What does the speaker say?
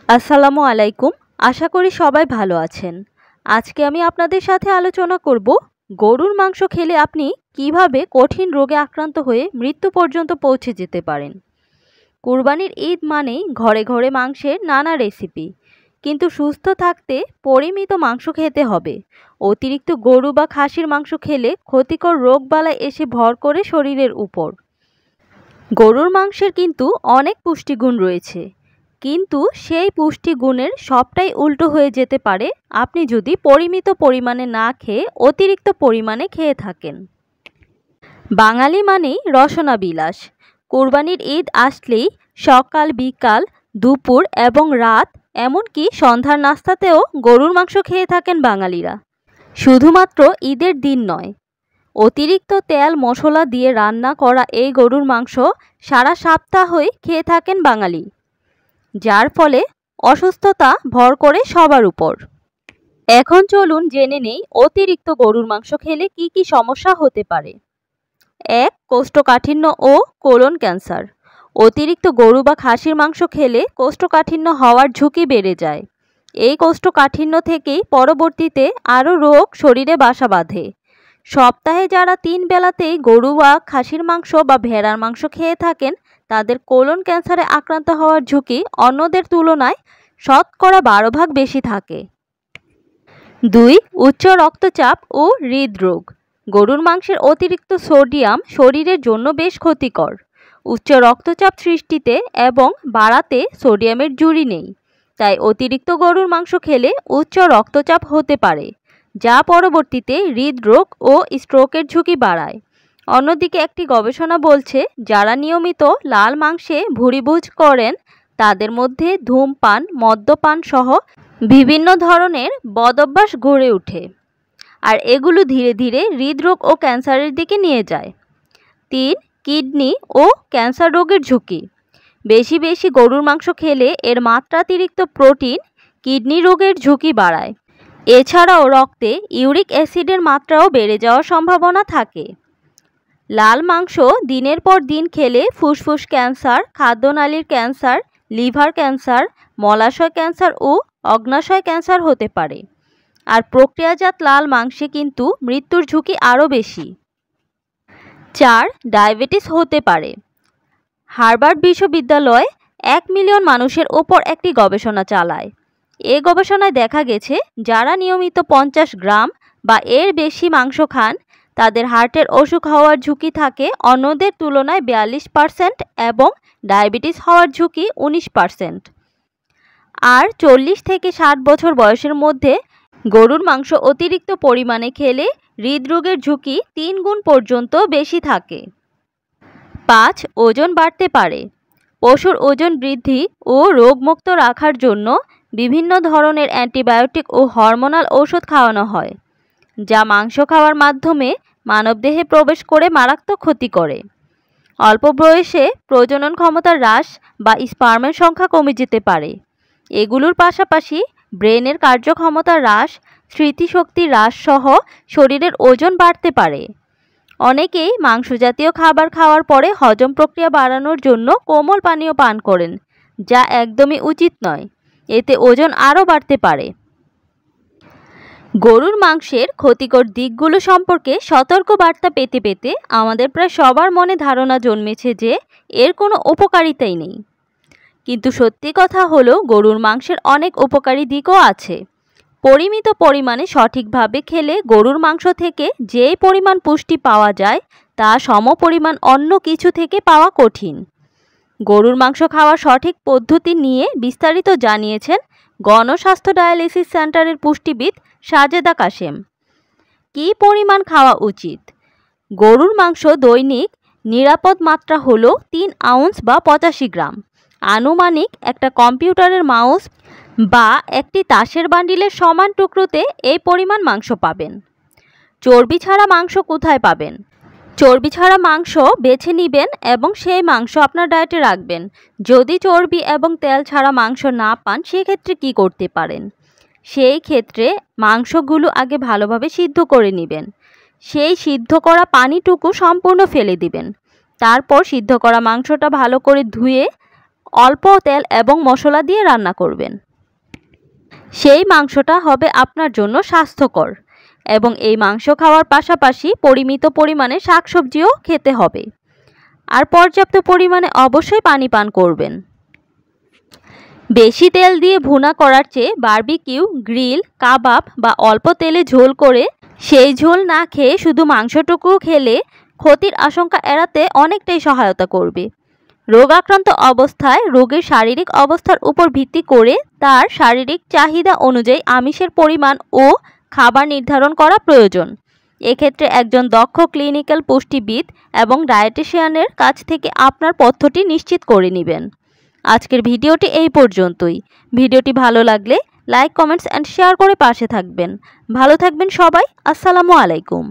আসসালামু আলাইকুম। আশা করি সবাই ভালো আছেন। আজকে আমি আপনাদের সাথে আলোচনা করব গরুর মাংস খেলে আপনি কিভাবে কঠিন রোগে আক্রান্ত হয়ে মৃত্যু পর্যন্ত পৌঁছে যেতে পারেন। কুরবানির ঈদ মানেই ঘরে ঘরে মাংসের নানা রেসিপি, কিন্তু সুস্থ থাকতে পরিমিত মাংস খেতে হবে। অতিরিক্ত গরু বা খাসির মাংস খেলে ক্ষতিকর রোগবালাই এসে ভর করে শরীরের উপর। গরুর মাংসের কিন্তু অনেক পুষ্টিগুণ রয়েছে, কিন্তু সেই পুষ্টিগুণের সবটাই উল্টো হয়ে যেতে পারে আপনি যদি পরিমিত পরিমাণে না খেয়ে অতিরিক্ত পরিমাণে খেয়ে থাকেন। বাঙালি মানেই রসনা বিলাস। কুরবানির ঈদ আসলেই সকাল, বিকাল, দুপুর এবং রাত, এমনকি সন্ধ্যার নাস্তাতেও গরুর মাংস খেয়ে থাকেন বাঙালিরা। শুধুমাত্র ঈদের দিন নয়, অতিরিক্ত তেল মশলা দিয়ে রান্না করা এই গরুর মাংস সারা সপ্তাহই খেয়ে থাকেন বাঙালি, যার ফলে অসুস্থতা ভর করে সবার উপর। এখন চলুন জেনে নেই অতিরিক্ত গরুর মাংস খেলে কি কি সমস্যা হতে পারে। 1. কোষ্ঠকাঠিন্য ও কোলন ক্যান্সার। অতিরিক্ত গরু বা খাসির মাংস খেলে কোষ্ঠকাঠিন্য হওয়ার ঝুঁকি বেড়ে যায়। এই কোষ্ঠকাঠিন্য থেকেই পরবর্তীতে আরও রোগ শরীরে বাসা বাঁধে। সপ্তাহে যারা 3 বেলাতেই গরু বা খাসির মাংস বা ভেড়ার মাংস খেয়ে থাকেন তাদের কোলন ক্যান্সারে আক্রান্ত হওয়ার ঝুঁকি অন্যদের তুলনায় শতকরা 12 ভাগ বেশি থাকে। 2. উচ্চ রক্তচাপ ও হৃদরোগ। গরুর মাংসের অতিরিক্ত সোডিয়াম শরীরের জন্য বেশ ক্ষতিকর। উচ্চ রক্তচাপ সৃষ্টিতে এবং বাড়াতে সোডিয়ামের জুড়ি নেই, তাই অতিরিক্ত গরুর মাংস খেলে উচ্চ রক্তচাপ হতে পারে, যা পরবর্তীতে হৃদরোগ ও স্ট্রোকের ঝুঁকি বাড়ায়। অন্যদিকে একটি গবেষণা বলছে যারা নিয়মিত লাল মাংসে ভুরিভোজ করেন তাদের মধ্যে ধূমপান, মদ্যপান সহ বিভিন্ন ধরনের বদঅভ্যাস গড়ে ওঠে, আর এগুলো ধীরে ধীরে হৃদরোগ ও ক্যান্সারের দিকে নিয়ে যায়। 3. কিডনি ও ক্যান্সার রোগের ঝুঁকি। বেশি বেশি গরুর মাংস খেলে এর মাত্রাতিরিক্ত প্রোটিন কিডনি রোগের ঝুঁকি বাড়ায়। এছাড়াও রক্তে ইউরিক অ্যাসিডের মাত্রাও বেড়ে যাওয়ার সম্ভাবনা থাকে। লাল মাংস দিনের পর দিন খেলে ফুসফুস ক্যান্সার, খাদ্যনালীর ক্যান্সার, লিভার ক্যান্সার, মলাশয় ক্যান্সার ও অগ্ন্যাশয় ক্যান্সার হতে পারে। আর প্রক্রিয়াজাত লাল মাংসে কিন্তু মৃত্যুর ঝুঁকি আরও বেশি। 4. ডায়াবেটিস হতে পারে। হার্ভার্ড বিশ্ববিদ্যালয় 1 মিলিয়ন মানুষের ওপর একটি গবেষণা চালায়। এই গবেষণায় দেখা গেছে যারা নিয়মিত 50 গ্রাম বা এর বেশি মাংস খান তাদের হার্টের অসুখ হওয়ার ঝুঁকি থাকে অন্যদের তুলনায় 42% এবং ডায়াবেটিস হওয়ার ঝুঁকি 19%। আর 40 থেকে 60 বছর বয়সের মধ্যে গরুর মাংস অতিরিক্ত পরিমাণে খেলে হৃদরোগের ঝুঁকি 3 গুণ পর্যন্ত বেশি থাকে। 5. ওজন বাড়তে পারে। পশুর ওজন বৃদ্ধি ও রোগমুক্ত রাখার জন্য বিভিন্ন ধরনের অ্যান্টিবায়োটিক ও হরমোনাল ঔষধ খাওয়ানো হয়, যা মাংস খাওয়ার মাধ্যমে মানবদেহে প্রবেশ করে মারাত্মক ক্ষতি করে। অল্প বয়সে প্রজনন ক্ষমতার হ্রাস বা স্পার্মের সংখ্যা কমে যেতে পারে। এগুলোর পাশাপাশি ব্রেনের কার্যক্ষমতা হ্রাস, স্মৃতিশক্তি হ্রাস সহ শরীরের ওজন বাড়তে পারে। অনেকেই মাংস জাতীয় খাবার খাওয়ার পরে হজম প্রক্রিয়া বাড়ানোর জন্য কোমল পানীয় পান করেন, যা একদমই উচিত নয়। এতে ওজন আরও বাড়তে পারে। গরুর মাংসের ক্ষতিকর দিকগুলো সম্পর্কে সতর্ক বার্তা পেতে পেতে আমাদের প্রায় সবার মনে ধারণা জন্মেছে যে এর কোনো উপকারিতাই নেই, কিন্তু সত্যি কথা হলো গরুর মাংসের অনেক উপকারী দিকও আছে। পরিমিত পরিমাণে সঠিকভাবে খেলে গরুর মাংস থেকে যে পরিমাণ পুষ্টি পাওয়া যায় তা সমপরিমাণ অন্য কিছু থেকে পাওয়া কঠিন। গরুর মাংস খাওয়ার সঠিক পদ্ধতি নিয়ে বিস্তারিত জানিয়েছেন গণস্বাস্থ্য ডায়ালিসিস সেন্টারের পুষ্টিবিদ সাজেদা কাশেম। কী পরিমাণ খাওয়া উচিত? গরুর মাংস দৈনিক নিরাপদ মাত্রা হলো 3 আউন্স বা 85 গ্রাম। আনুমানিক একটা কম্পিউটারের মাউস বা একটি তাসের বান্ডিলের সমান টুকরোতে এই পরিমাণ মাংস পাবেন। চর্বি ছাড়া মাংস কোথায় পাবেন? চর্বি ছাড়া মাংস বেছে নেবেন এবং সেই মাংস আপনার ডায়েটে রাখবেন। যদি চর্বি এবং তেল ছাড়া মাংস না পান সেক্ষেত্রে কি করতে পারেন? সেই ক্ষেত্রে মাংসগুলো আগে ভালোভাবে সিদ্ধ করে নেবেন। সেই সিদ্ধ করা পানিটুকু সম্পূর্ণ ফেলে দিবেন। তারপর সিদ্ধ করা মাংসটা ভালো করে ধুয়ে অল্প তেল এবং মশলা দিয়ে রান্না করবেন। সেই মাংসটা হবে আপনার জন্য স্বাস্থ্যকর এবং এই মাংস খাওয়ার পাশাপাশি পরিমিত পরিমাণে শাকসবজিও খেতে হবে। আর পর্যাপ্ত পরিমাণে অবশ্যই পানি পান করবেন। বেশি তেল দিয়ে ভুনা করার চেয়ে বারবিকিউ, গ্রিল, কাবাব বা অল্প তেলে ঝোল করে সেই ঝোল না খেয়ে শুধু মাংসটুকু খেলে ক্ষতির আশঙ্কা এড়াতে অনেকটাই সহায়তা করবে। রোগাক্রান্ত অবস্থায় রোগীর শারীরিক অবস্থার উপর ভিত্তি করে তার শারীরিক চাহিদা অনুযায়ী আমিষের পরিমাণ ও খাবার নির্ধারণ করা প্রয়োজন। এক্ষেত্রে একজন দক্ষ ক্লিনিক্যাল পুষ্টিবিদ এবং ডায়েটিশিয়ানের কাছ থেকে আপনার পথ্যটি নিশ্চিত করে নেবেন। আজকের ভিডিওটি এই পর্যন্তই। ভিডিওটি ভালো লাগলে লাইক, কমেন্টস অ্যান্ড শেয়ার করে পাশে থাকবেন। ভালো থাকবেন সবাই। আসসালামু আলাইকুম।